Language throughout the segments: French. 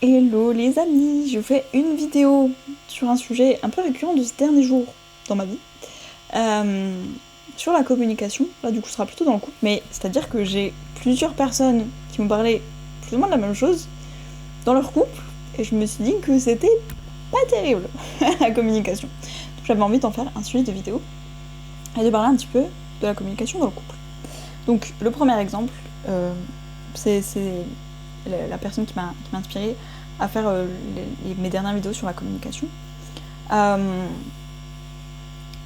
Hello les amis, je fais une vidéo sur un sujet un peu récurrent de ces derniers jours dans ma vie, euh, sur la communication. Là du coup ce sera plutôt dans le couple, mais c'est-à-dire que j'ai plusieurs personnes qui m'ont parlé plus ou moins de la même chose dans leur couple, et je me suis dit que c'était pas terrible la communication. Donc j'avais envie d'en faire un suivi de vidéo et de parler un petit peu de la communication dans le couple. Donc le premier exemple, c'est la personne qui m'a inspirée à faire mes dernières vidéos sur la communication. Euh,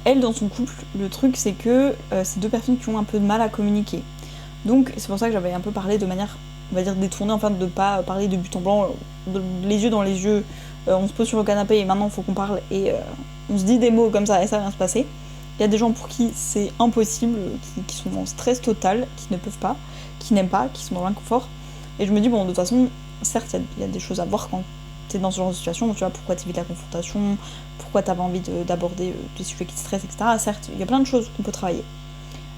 Elle, dans son couple, le truc c'est que c'est deux personnes qui ont un peu de mal à communiquer. Donc c'est pour ça que j'avais un peu parlé de manière, on va dire, détournée, enfin de pas parler de but en blanc, les yeux dans les yeux, on se pose sur le canapé et maintenant il faut qu'on parle et on se dit des mots comme ça et ça va bien se passer. Il y a des gens pour qui c'est impossible, qui sont en stress total, qui ne peuvent pas, qui n'aiment pas, qui sont dans l'inconfort. Et je me dis, bon, de toute façon, certes, il y a des choses à voir quand t'es dans ce genre de situation, donc tu vois, pourquoi t'évites la confrontation, pourquoi t'as pas envie d'aborder des sujets qui te stressent, etc. Certes, il y a plein de choses qu'on peut travailler.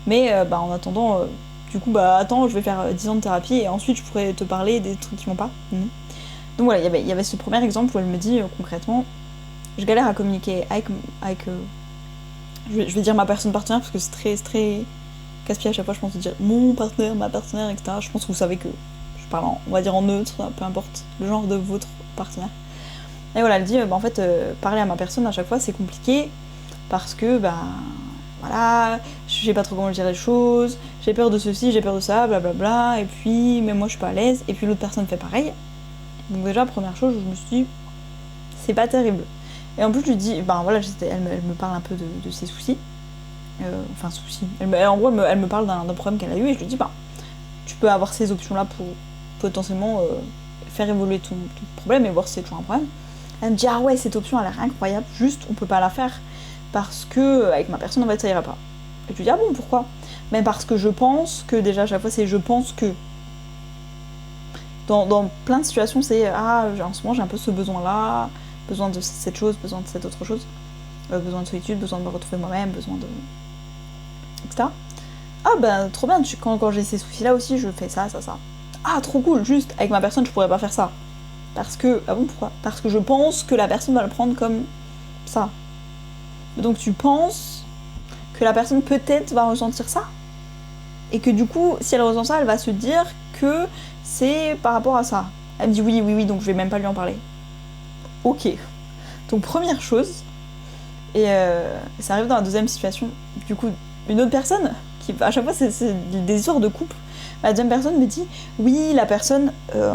Mais en attendant, du coup, attends, je vais faire 10 ans de thérapie et ensuite je pourrais te parler des trucs qui vont pas. Non. Donc voilà, il y avait ce premier exemple où elle me dit concrètement, je galère à communiquer avec je vais dire ma personne partenaire parce que c'est très casse-pied à chaque fois, je pense, de dire mon partenaire, ma partenaire, etc. Je pense que vous savez que je parle, on va dire en neutre, peu importe le genre de votre partenaire. Et voilà, elle dit, en fait, parler à ma personne à chaque fois, c'est compliqué parce que, voilà, je sais pas trop comment dire les choses, j'ai peur de ceci, j'ai peur de ça, blablabla, et puis, mais moi je suis pas à l'aise, et puis l'autre personne fait pareil. Donc déjà, première chose, je me suis dit, c'est pas terrible. Et en plus, je lui dis, voilà, elle me parle un peu de ses soucis. Enfin, soucis. En gros, elle me parle d'un problème qu'elle a eu, et je lui dis, tu peux avoir ces options-là pour potentiellement faire évoluer ton problème et voir si c'est toujours un problème. Elle me dit, ah ouais, cette option a l'air incroyable, juste on peut pas la faire parce que avec ma personne en fait ça ira pas. Et je lui dis, ah bon, pourquoi? Mais parce que je pense que, déjà à chaque fois c'est je pense que. Dans plein de situations c'est, ah en ce moment j'ai un peu ce besoin-là, besoin de cette chose, besoin de cette autre chose, besoin de solitude, besoin de me retrouver moi-même, besoin de. etc. Ah trop bien, quand j'ai ces soucis-là aussi je fais ça, ça, ça. Ah trop cool, juste avec ma personne je pourrais pas faire ça. Parce que. Ah bon, pourquoi? Parce que je pense que la personne va le prendre comme ça. Donc tu penses que la personne peut-être va ressentir ça? Et que du coup, si elle ressent ça, elle va se dire que c'est par rapport à ça. Elle me dit oui, oui, oui, donc je vais même pas lui en parler. Ok. Donc première chose, et ça arrive dans la deuxième situation, du coup, une autre personne, qui à chaque fois c'est des histoires de couple, la deuxième personne me dit oui, la personne,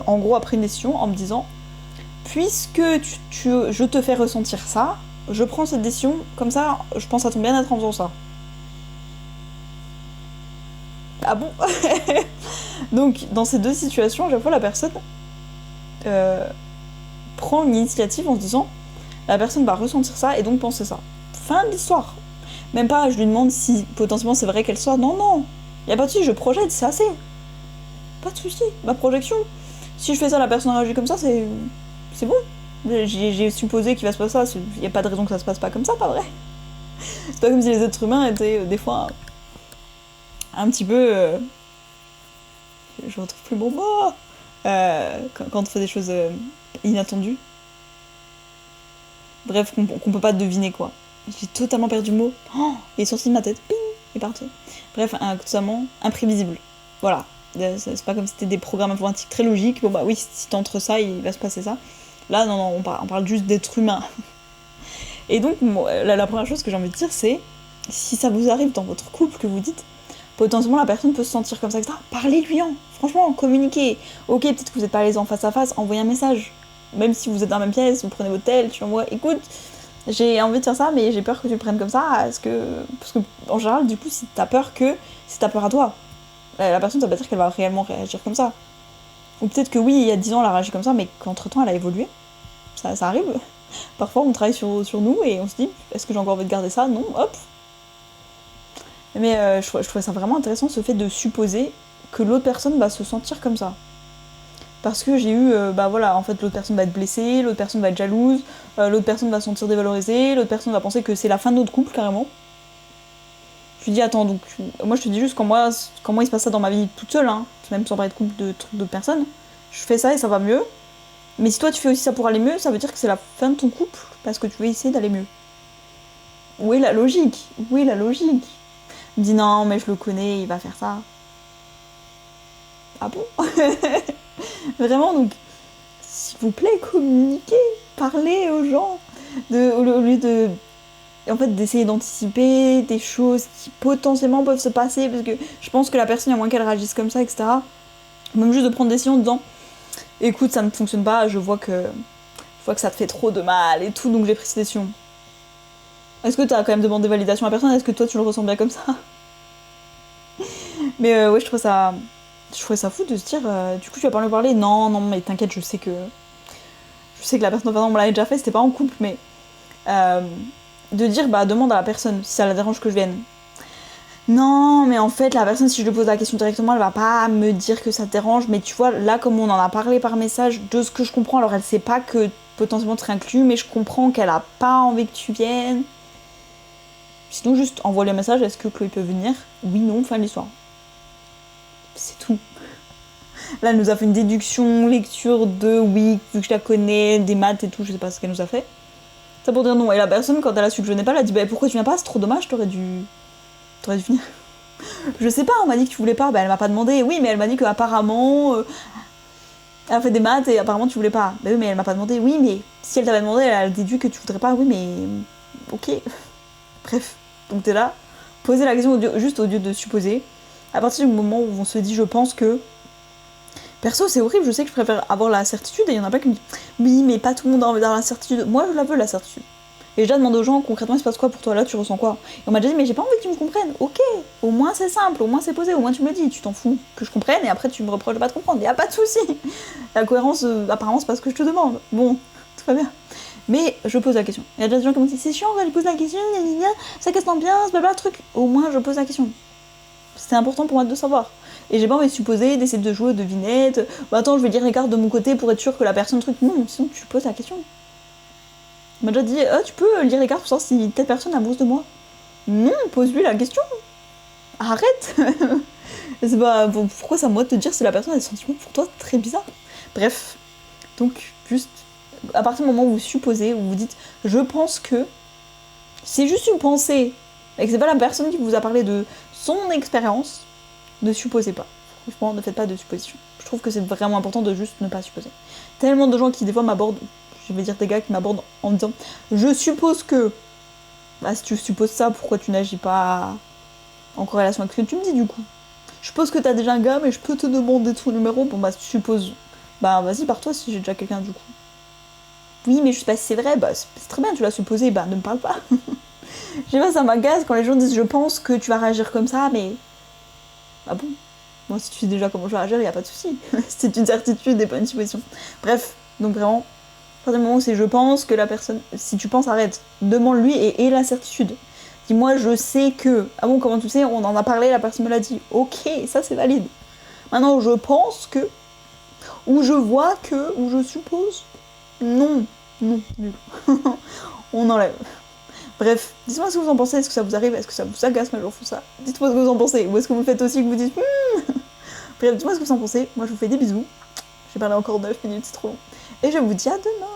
en gros, a pris une décision en me disant puisque je te fais ressentir ça, je prends cette décision, comme ça, je pense à ton bien-être en faisant ça. Ah bon? Donc, dans ces deux situations, à chaque fois, la personne euh, prend l'initiative en se disant la personne va ressentir ça et donc penser ça. Fin de l'histoire. Même pas, je lui demande si potentiellement c'est vrai qu'elle soit. Non, non, y a pas de souci, je projette, c'est assez. Pas de souci, ma projection. Si je fais ça, la personne réagit comme ça, c'est bon. J'ai supposé qu'il va se passer ça, y a pas de raison que ça se passe pas comme ça, pas vrai? C'est pas comme si les êtres humains étaient des fois un petit peu. Je retrouve plus mon mot. Quand on fait des choses inattendues. Bref, qu'on peut pas deviner quoi. J'ai totalement perdu le mot. Oh, il est sorti de ma tête. Ping, il est parti. Bref, totalement imprévisible. Voilà. C'est pas comme si c'était des programmes informatiques très logiques. Bon oui, si t'entres ça, il va se passer ça. Là, non, non, on parle juste d'être humain. Et donc, la première chose que j'ai envie de dire, c'est si ça vous arrive dans votre couple que vous dites, potentiellement la personne peut se sentir comme ça, etc. Parlez-lui en. Franchement, communiquez. Ok, peut-être que vous n'êtes pas à l'aise en face à face, envoyez un message. Même si vous êtes dans la même pièce, vous prenez votre tel, tu envoies, écoute, j'ai envie de faire ça, mais j'ai peur que tu le prennes comme ça, parce que en général, du coup, si t'as peur à toi, la personne, ça veut pas dire qu'elle va réellement réagir comme ça. Ou peut-être que oui, il y a 10 ans, elle a réagi comme ça, mais qu'entre-temps, elle a évolué. Ça arrive. Parfois, on travaille sur nous et on se dit, est-ce que j'ai encore envie de garder ça? Non, hop. Mais je trouvais ça vraiment intéressant, ce fait de supposer que l'autre personne va se sentir comme ça. Parce que j'ai eu, voilà, en fait, l'autre personne va être blessée, l'autre personne va être jalouse, l'autre personne va se sentir dévalorisée, l'autre personne va penser que c'est la fin de notre couple, carrément. Je lui dis, attends, donc, moi je te dis juste quand moi il se passe ça dans ma vie toute seule, hein, même sans parler de couple, de trucs d'autres personnes, je fais ça et ça va mieux. Mais si toi tu fais aussi ça pour aller mieux, ça veut dire que c'est la fin de ton couple, parce que tu veux essayer d'aller mieux. Où est la logique? Où est la logique? Dis non, mais je le connais, il va faire ça. Ah bon? Vraiment, donc, s'il vous plaît, communiquez, parlez aux gens, au lieu de, en fait, d'essayer d'anticiper des choses qui potentiellement peuvent se passer, parce que je pense que la personne, à moins qu'elle réagisse comme ça, etc., même juste de prendre des décisions en disant, écoute, ça ne fonctionne pas, je vois que ça te fait trop de mal et tout, donc j'ai pris cette décision. Est-ce que t'as quand même demandé validation à personne? Est-ce que toi tu le ressens bien comme ça? Mais ouais, je trouvais ça fou de se dire, du coup tu vas pas lui parler? Non, non, mais t'inquiète, je sais que la personne, par exemple, me l'avait déjà fait, c'était pas en couple, mais euh, de dire, bah demande à la personne si ça la dérange que je vienne. Non, mais en fait, la personne, si je lui pose la question directement, elle va pas me dire que ça te dérange, mais tu vois, là, comme on en a parlé par message, de ce que je comprends, alors elle sait pas que potentiellement tu serais inclus, mais je comprends qu'elle a pas envie que tu viennes. Sinon, juste envoie-lui un message, est-ce que Chloé peut venir? Oui, non, fin de l'histoire. C'est tout. Là, elle nous a fait une déduction, lecture de oui, vu que je la connais, des maths et tout, je sais pas ce qu'elle nous a fait. Ça pour dire non. Et la personne, quand elle a su que je venais pas, elle a dit bah pourquoi tu viens pas? C'est trop dommage, T'aurais dû venir. Je sais pas, on m'a dit que tu voulais pas, bah elle m'a pas demandé. Oui, mais elle m'a dit qu'apparemment, elle a fait des maths et apparemment tu voulais pas. Bah oui, mais elle m'a pas demandé. Oui, mais si elle t'avait demandé, elle a déduit que tu voudrais pas. Oui, mais ok. Bref, donc t'es là, poser la question juste au lieu de supposer. À partir du moment où on se dit je pense que. Perso, c'est horrible, je sais que je préfère avoir la certitude et il y en a pas qui me disent oui, mais pas tout le monde a envie d'avoir la certitude. Moi, je la veux, la certitude. Et j'ai déjà demandé aux gens concrètement, il se passe quoi pour toi là, tu ressens quoi? Et on m'a déjà dit, mais j'ai pas envie que tu me comprennes. Ok, au moins c'est simple, au moins c'est posé, au moins tu me le dis, tu t'en fous que je comprenne et après tu me reproches de pas te comprendre. Y a pas de souci. La cohérence, apparemment, c'est pas ce que je te demande. Bon, tout va bien. Mais je pose la question. Il y a déjà des gens qui m'ont dit, c'est chiant quand je pose la question, ça casse l'ambiance, blabla, truc. Au moins je pose la question. C'est important pour moi de savoir. Et j'ai pas envie de supposer, d'essayer de jouer aux devinettes. Bah attends, je vais dire les cartes de mon côté pour être sûr que la personne truc. Non, sinon tu poses la question. On m'a déjà dit, tu peux lire les cartes pour savoir si telle personne amoureuse de moi. Non, pose-lui la question. Arrête. C'est pas, bon, pourquoi c'est à moi de te dire si la personne a des sentiments pour toi? Très bizarre. Bref, donc juste, à partir du moment où vous supposez, où vous dites, je pense que, c'est juste une pensée, et que c'est pas la personne qui vous a parlé de son expérience, ne supposez pas. Franchement, ne faites pas de suppositions. Je trouve que c'est vraiment important de juste ne pas supposer. Tellement de gens qui des fois m'abordent, je vais dire des gars qui m'abordent en me disant je suppose que. Bah si tu supposes ça, pourquoi tu n'agis pas en corrélation avec ce que tu me dis du coup? Je suppose que t'as déjà un gars, mais je peux te demander ton numéro. Bon bah si tu supposes, bah vas-y par-toi si j'ai déjà quelqu'un du coup. Oui mais je sais pas si c'est vrai, bah c'est très bien, tu l'as supposé, bah ne me parle pas. Je sais pas, ça m'agace quand les gens disent je pense que tu vas réagir comme ça, mais. Ah bon? Moi, si tu sais déjà comment je vais réagir, y a pas de souci. C'est une certitude et pas une supposition. Bref, donc vraiment, à partir du moment où c'est je pense que la personne. Si tu penses, arrête. Demande-lui et la certitude. Dis-moi, je sais que. Ah bon, comment tu sais? On en a parlé, la personne me l'a dit. Ok, ça c'est valide. Maintenant, je pense que. Ou je vois que. Ou je suppose. Non. Non, nul. On enlève. Bref, dites-moi ce que vous en pensez, est-ce que ça vous arrive, est-ce que ça vous agace quand les gens font ça? Dites-moi ce que vous en pensez, ou est-ce que vous le faites aussi que vous dites bref, dites-moi ce que vous en pensez, moi je vous fais des bisous, j'ai parlé encore 9 minutes, c'est trop long, et je vous dis à demain.